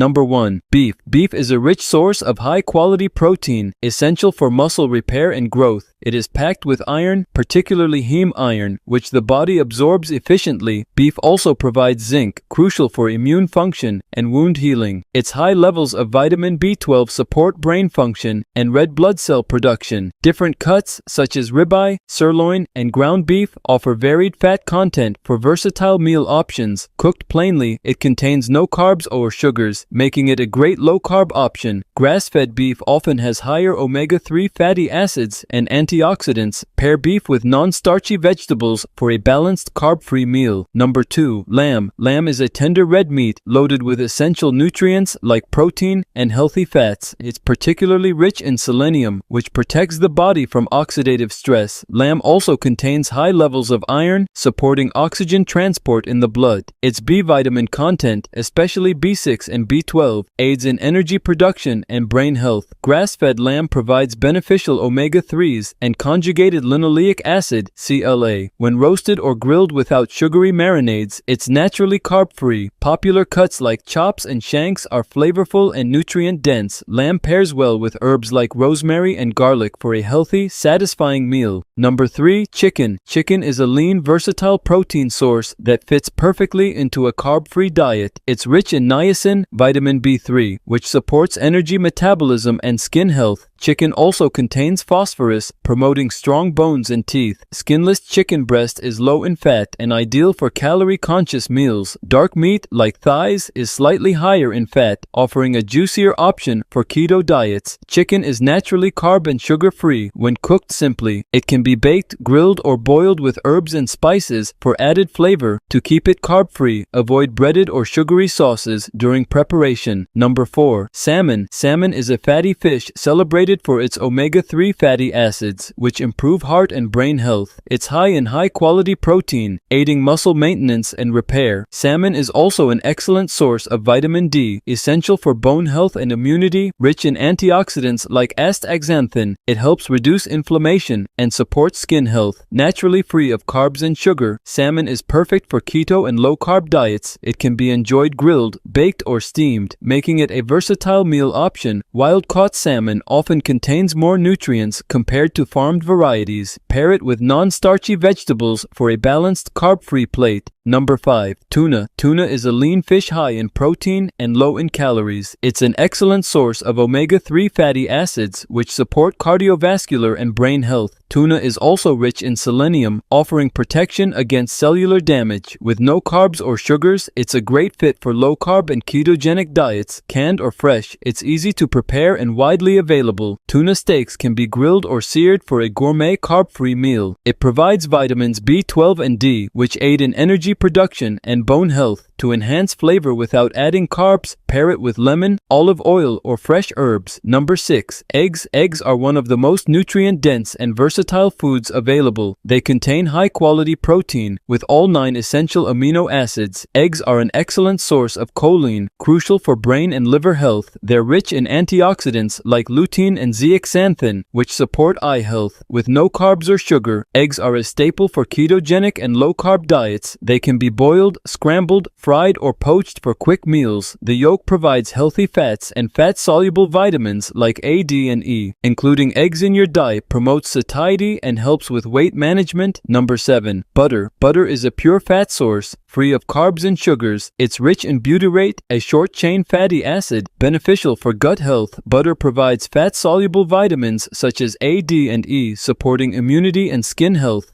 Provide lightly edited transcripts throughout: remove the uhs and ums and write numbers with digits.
Number 1. Beef. Beef is a rich source of high-quality protein, essential for muscle repair and growth. It is packed with iron, particularly heme iron, which the body absorbs efficiently. Beef also provides zinc, crucial for immune function and wound healing. Its high levels of vitamin B12 support brain function and red blood cell production. Different cuts, such as ribeye, sirloin, and ground beef, offer varied fat content for versatile meal options. Cooked plainly, it contains no carbs or sugars, making it a great low-carb option. Grass-fed beef often has higher omega-3 fatty acids and antioxidants. Pair beef with non-starchy vegetables for a balanced carb-free meal. Number 2. Lamb. Lamb is a tender red meat loaded with essential nutrients like protein and healthy fats. It's particularly rich in selenium, which protects the body from oxidative stress. Lamb also contains high levels of iron, supporting oxygen transport in the blood. Its B vitamin content, especially B6 and B12, aids in energy production and brain health. Grass-fed lamb provides beneficial omega-3s and conjugated linoleic acid (CLA). When roasted or grilled without sugary marinades, it's naturally carb-free. Popular cuts like chops and shanks are flavorful and nutrient-dense. Lamb pairs well with herbs like rosemary and garlic for a healthy, satisfying meal. Number 3. Chicken. Chicken is a lean, versatile protein source that fits perfectly into a carb-free diet. It's rich in niacin, vitamin B3, which supports energy metabolism and skin health. Chicken also contains phosphorus, promoting strong bones and teeth. Skinless chicken breast is low in fat and ideal for calorie-conscious meals. Dark meat, like thighs, is slightly higher in fat, offering a juicier option for keto diets. Chicken is naturally carb and sugar-free when cooked simply. It can be baked, grilled, or boiled with herbs and spices for added flavor. To keep it carb-free, avoid breaded or sugary sauces during preparation. Number 4. Salmon. Salmon is a fatty fish celebrated for its omega-3 fatty acids, which improve heart and brain health. It's high in high-quality protein, aiding muscle maintenance and repair. Salmon is also an excellent source of vitamin D, essential for bone health and immunity. Rich in antioxidants like astaxanthin, it helps reduce inflammation and supports skin health. Naturally free of carbs and sugar, salmon is perfect for keto and low-carb diets. It can be enjoyed grilled, baked, or steamed, making it a versatile meal option. Wild-caught salmon often contains more nutrients compared to farmed varieties. Pair it with non-starchy vegetables for a balanced carb-free plate. Number 5. Tuna. Tuna is a lean fish high in protein and low in calories. It's an excellent source of omega-3 fatty acids, which support cardiovascular and brain health. Tuna is also rich in selenium, offering protection against cellular damage. With no carbs or sugars, it's a great fit for low-carb and ketogenic diets. Canned or fresh, it's easy to prepare and widely available. Tuna steaks can be grilled or seared for a gourmet carb-free meal. It provides vitamins B12 and D, which aid in energy production and bone health. To enhance flavor without adding carbs, pair it with lemon, olive oil, or fresh herbs. Number 6. Eggs. Eggs are one of the most nutrient-dense and versatile foods available. They contain high-quality protein with all 9 essential amino acids. Eggs are an excellent source of choline, crucial for brain and liver health. They're rich in antioxidants like lutein and zeaxanthin, which support eye health. With no carbs or sugar, eggs are a staple for ketogenic and low-carb diets. They can be boiled, scrambled, fried, or poached for quick meals. The yolk provides healthy fats and fat-soluble vitamins like A, D, and E. Including eggs in your diet promotes satiety and helps with weight management. Number 7. Butter. Butter is a pure fat source, free of carbs and sugars. It's rich in butyrate, a short-chain fatty acid, beneficial for gut health. Butter provides fat-soluble vitamins such as A, D, and E, supporting immunity and skin health.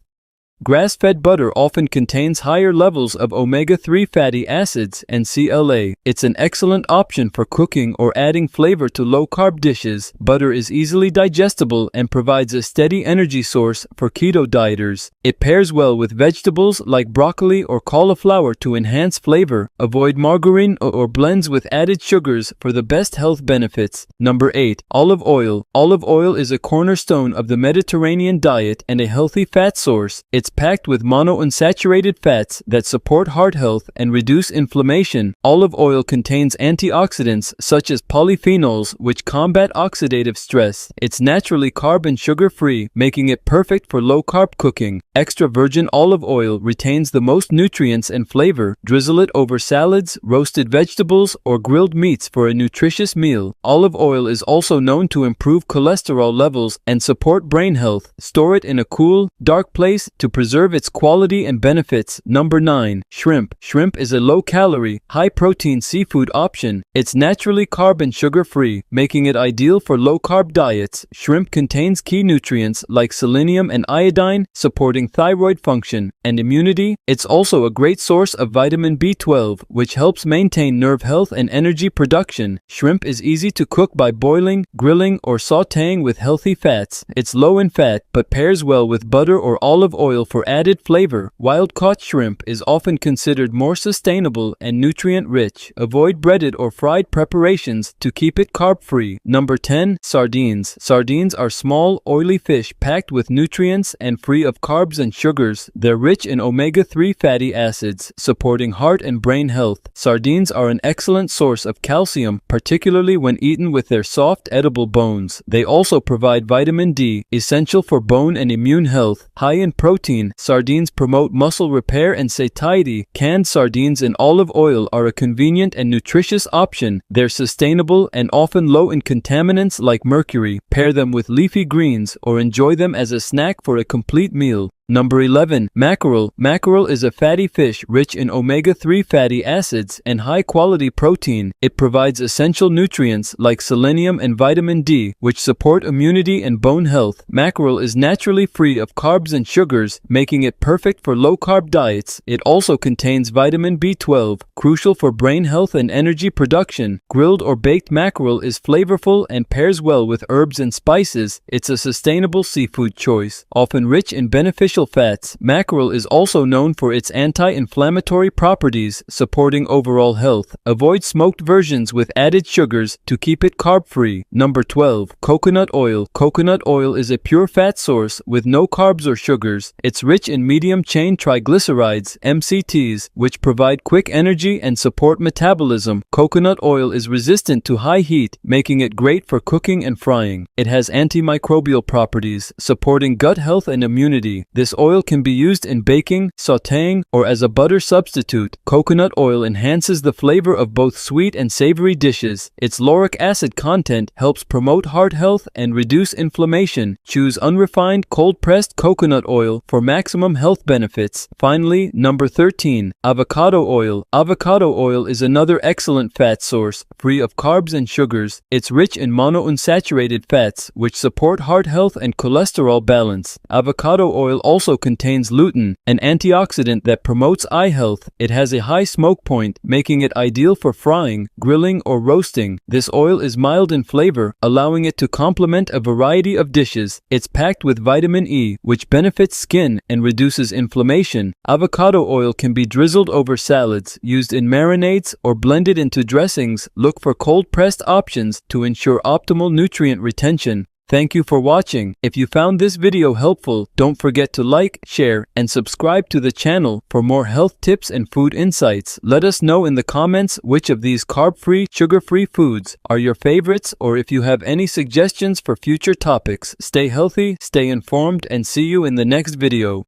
Grass-fed butter often contains higher levels of omega-3 fatty acids and CLA. It's an excellent option for cooking or adding flavor to low-carb dishes. Butter is easily digestible and provides a steady energy source for keto dieters. It pairs well with vegetables like broccoli or cauliflower to enhance flavor. Avoid margarine or blends with added sugars for the best health benefits. Number 8. Olive oil. Olive oil is a cornerstone of the Mediterranean diet and a healthy fat source. It's It's packed with monounsaturated fats that support heart health and reduce inflammation. Olive oil contains antioxidants such as polyphenols which combat oxidative stress. It's naturally carb and sugar-free, making it perfect for low-carb cooking. Extra virgin olive oil retains the most nutrients and flavor. Drizzle it over salads, roasted vegetables, or grilled meats for a nutritious meal. Olive oil is also known to improve cholesterol levels and support brain health. Store it in a cool, dark place to preserve its quality and benefits. Number 9. Shrimp. Shrimp is a low-calorie, high-protein seafood option. It's naturally carb and sugar-free, making it ideal for low-carb diets. Shrimp contains key nutrients like selenium and iodine, supporting thyroid function and immunity. It's also a great source of vitamin B12, which helps maintain nerve health and energy production. Shrimp is easy to cook by boiling, grilling, or sautéing with healthy fats. It's low in fat, but pairs well with butter or olive oil for added flavor. Wild-caught shrimp is often considered more sustainable and nutrient-rich. Avoid breaded or fried preparations to keep it carb-free. Number 10. Sardines. Sardines are small, oily fish packed with nutrients and free of carbs and sugars. They're rich in omega-3 fatty acids, supporting heart and brain health. Sardines are an excellent source of calcium, particularly when eaten with their soft, edible bones. They also provide vitamin D, essential for bone and immune health. High in protein, sardines promote muscle repair and satiety. Canned sardines in olive oil are a convenient and nutritious option. They're sustainable and often low in contaminants like mercury. Pair them with leafy greens or enjoy them as a snack for a complete meal. Number 11. Mackerel. Mackerel is a fatty fish rich in omega-3 fatty acids and high-quality protein. It provides essential nutrients like selenium and vitamin D, which support immunity and bone health. Mackerel is naturally free of carbs and sugars, making it perfect for low-carb diets. It also contains vitamin B12, crucial for brain health and energy production. Grilled or baked mackerel is flavorful and pairs well with herbs and spices. It's a sustainable seafood choice, often rich in beneficial fats. Mackerel is also known for its anti-inflammatory properties, supporting overall health. Avoid smoked versions with added sugars to keep it carb-free. Number 12. Coconut oil. Coconut oil is a pure fat source with no carbs or sugars. It's rich in medium-chain triglycerides, MCTs, which provide quick energy and support metabolism. Coconut oil is resistant to high heat, making it great for cooking and frying. It has antimicrobial properties, supporting gut health and immunity. This oil can be used in baking, sautéing, or as a butter substitute. Coconut oil enhances the flavor of both sweet and savory dishes. Its lauric acid content helps promote heart health and reduce inflammation. Choose unrefined, cold-pressed coconut oil for maximum health benefits. Finally, number 13. Avocado oil. Avocado oil is another excellent fat source, free of carbs and sugars. It's rich in monounsaturated fats, which support heart health and cholesterol balance. Avocado oil also contains lutein, an antioxidant that promotes eye health. It has a high smoke point, making it ideal for frying, grilling, or roasting. This oil is mild in flavor, allowing it to complement a variety of dishes. It's packed with vitamin E, which benefits skin and reduces inflammation. Avocado oil can be drizzled over salads, used in marinades, or blended into dressings. Look for cold-pressed options to ensure optimal nutrient retention. Thank you for watching. If you found this video helpful, don't forget to like, share, and subscribe to the channel for more health tips and food insights. Let us know in the comments which of these carb-free, sugar-free foods are your favorites, or if you have any suggestions for future topics. Stay healthy, stay informed, and see you in the next video.